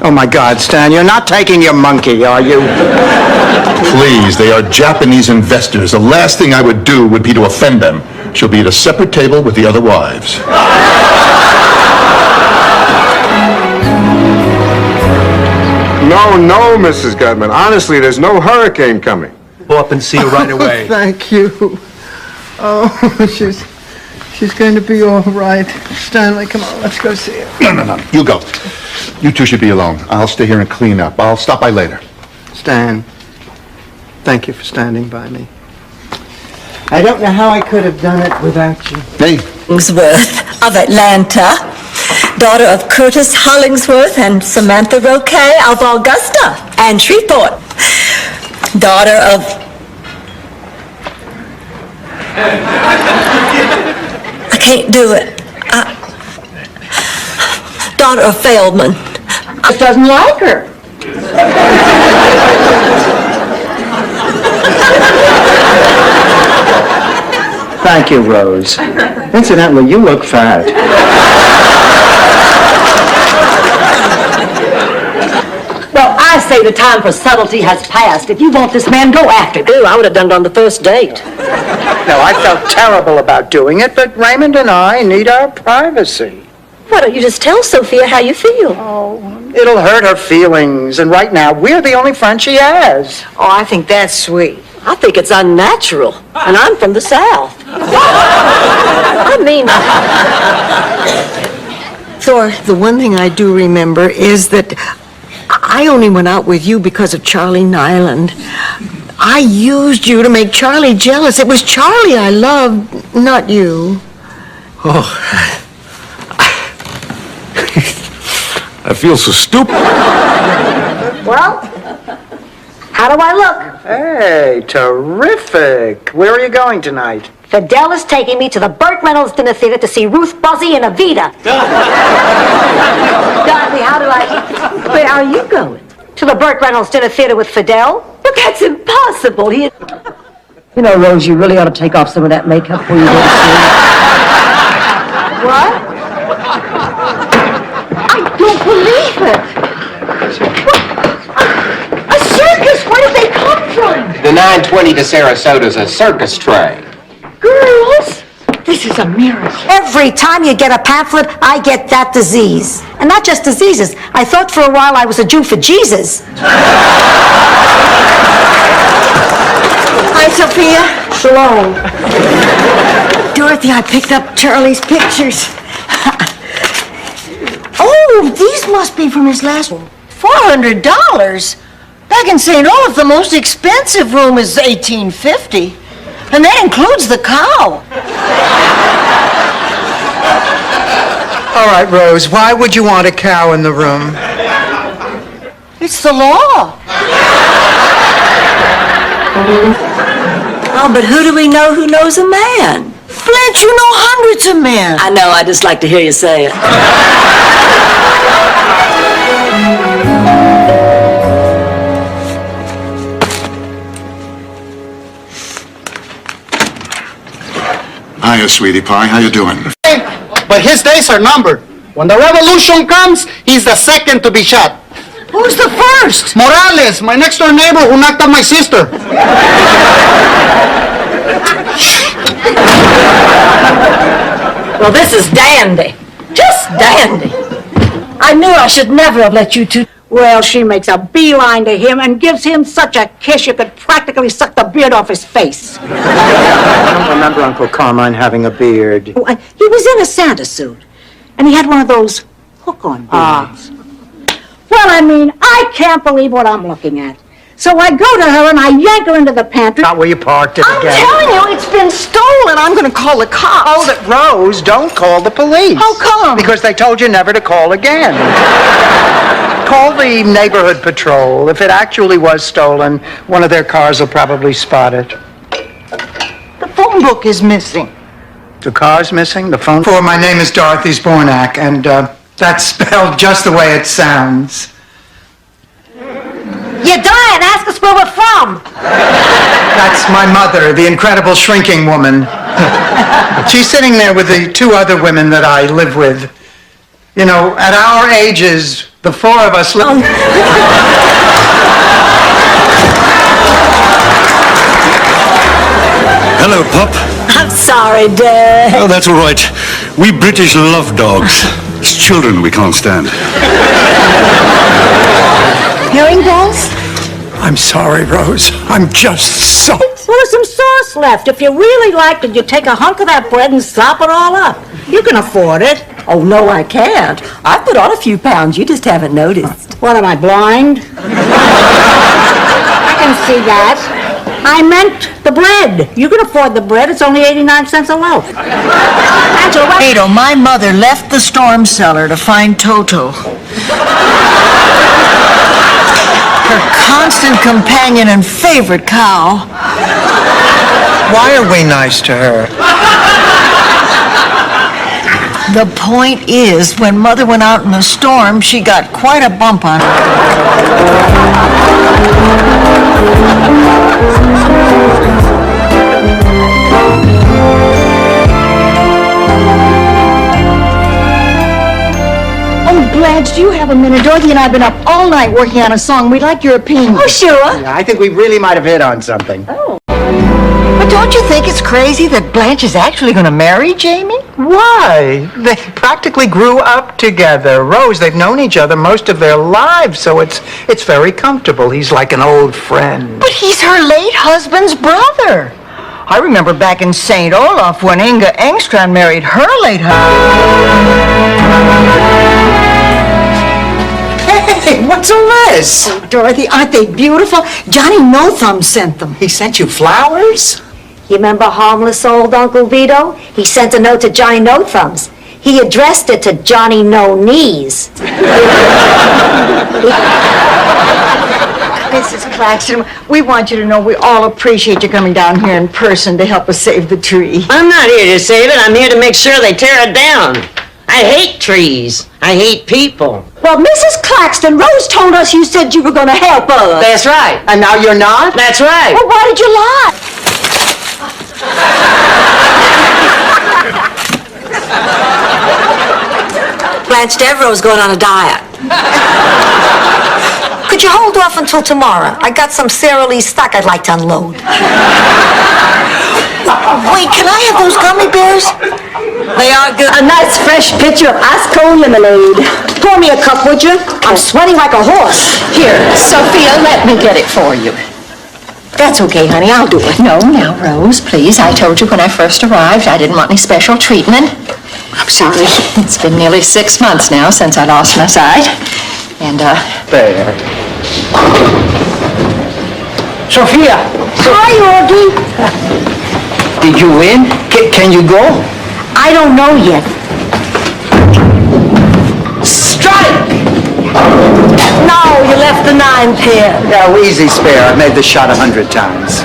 Oh, my God, Stan, you're not taking your monkey, are you? Please, they are Japanese investors. The last thing I would do would be to offend them. She'll be at a separate table with the other wives. No, Mrs. Gutman. Honestly, there's no hurricane coming. Go up and see her right away. Thank you. Oh, she's going to be all right. Stanley, come on, let's go see her. No. You go. You two should be alone. I'll stay here and clean up. I'll stop by later. Stan, thank you for standing by me. I don't know how I could have done it without you. Hey. Hollingsworth of Atlanta, daughter of Curtis Hollingsworth and Samantha Roquet of Augusta and Shreveport, daughter of... I can't do it. Daughter of Feldman. Just doesn't like her. Thank you, Rose. Incidentally, you look fat. Well, I say the time for subtlety has passed. If you want this man, go after him. Ew, I would have done it on the first date. No, I felt terrible about doing it, but Raymond and I need our privacy. Why don't you just tell Sophia how you feel? It'll hurt her feelings, and right now, we're the only friends she has. Oh, I think that's sweet. I think it's unnatural, and I'm from the South. I mean... Thor, the one thing I do remember is that I only went out with you because of Charlie Nyland. I used you to make Charlie jealous. It was Charlie I loved, not you. Oh, I feel so stupid. Well, how do I look? Hey, terrific. Where are you going tonight? Fidel is taking me to the Burt Reynolds Dinner Theater to see Ruth Buzzy and Evita. Dorothy, how do I... Where are you going? To the Burt Reynolds Dinner Theater with Fidel? But that's impossible. You know, Rose, you really ought to take off some of that makeup before you go to sleep. What? I don't believe it. A circus? Where did they come from? The 920 to Sarasota's a circus train. Girls, this is a miracle. Every time you get a pamphlet, I get that disease. And not just diseases. I thought for a while I was a Jew for Jesus. Hi, Sophia. Shalom. Dorothy, I picked up Charlie's pictures. Oh, these must be from his last one. $400? Back in St. Olaf, the most expensive room is $1850. And that includes the cow. All right, Rose, why would you want a cow in the room? It's the law. Oh, but who do we know who knows a man? Blanche, you know hundreds of men. I know, I just like to hear you say it. Hiya, sweetie pie. How you doing? But his days are numbered. When the revolution comes, he's the second to be shot. Who's the first? Morales, my next door neighbor who knocked up my sister. Well, this is dandy. Just dandy. I knew I should never have let you two... Well, she makes a beeline to him and gives him such a kiss you could practically suck the beard off his face. I don't remember Uncle Carmine having a beard. He was in a Santa suit, and he had one of those hook-on beards. Well, I mean, I can't believe what I'm looking at. So I go to her and I yank her into the pantry. Not where you parked it I'm again. telling you, it's been stolen. I'm going to call the cops. Hold it, Rose. Don't call the police. How come? Because they told you never to call again. Call the neighborhood patrol. If it actually was stolen, one of their cars will probably spot it. The phone book is missing. The car's missing? The phone? For my name is Dorothy Zbornak, and that's spelled just the way it sounds. You're dying. Ask us where we're from. That's my mother, the incredible shrinking woman. She's sitting there with the two other women that I live with. You know, at our ages, the four of us live... Hello, Pop. I'm sorry, Dad. Oh, that's all right. We British love dogs. It's children we can't stand. Herringbones? I'm sorry, Rose. I'm just so... Well, there's some sauce left. If you really liked it, you take a hunk of that bread and slop it all up. You can afford it. Oh, no, I can't. I put on a few pounds. You just haven't noticed. What, am I blind? I can see that. I meant the bread. You can afford the bread. It's only 89 cents a loaf. Angela, what? Ada, my mother left the storm cellar to find Toto. Her constant companion and favorite cow. Why are we nice to her? The point is, when Mother went out in the storm, she got quite a bump on her. Oh, Blanche, do you have a minute? Dorothy and I have been up all night working on a song. We'd like your opinion. Oh, sure. Yeah, I think we really might have hit on something. Oh. But don't you think it's crazy that Blanche is actually going to marry Jamie? Why? They practically grew up together. Rose, they've known each other most of their lives, so it's very comfortable. He's like an old friend. But he's her late husband's brother. I remember back in St. Olaf when Inga Engstrand married her late husband. Hey, what's all this? Oh, Dorothy, aren't they beautiful? Johnny No Thumb sent them. He sent you flowers? You remember harmless old Uncle Vito? He sent a note to Johnny No Thumbs. He addressed it to Johnny No Knees. Mrs. Claxton, we want you to know we all appreciate you coming down here in person to help us save the tree. I'm not here to save it. I'm here to make sure they tear it down. I hate trees. I hate people. Well, Mrs. Claxton, Rose told us you said you were going to help us. That's right. And now you're not? That's right. Well, why did you lie? Blanche Devereaux's going on a diet. Could you hold off until tomorrow? I got some Sara Lee stock I'd like to unload. Wait, can I have those gummy bears? They are good. A nice fresh pitcher of ice cold lemonade. Pour me a cup, would you? I'm sweating like a horse. Here, Sophia, let me get it for you. That's okay, honey, I'll do it. No, now, Rose, please. I told you when I first arrived I didn't want any special treatment. I'm sorry. It's been nearly 6 months now since I lost my sight. And, There. Sophia! Hi, Augie. Did you win? Can you go? I don't know yet. Strike! No, you left the 9 pin. No, easy spare. I've made the shot 100 times.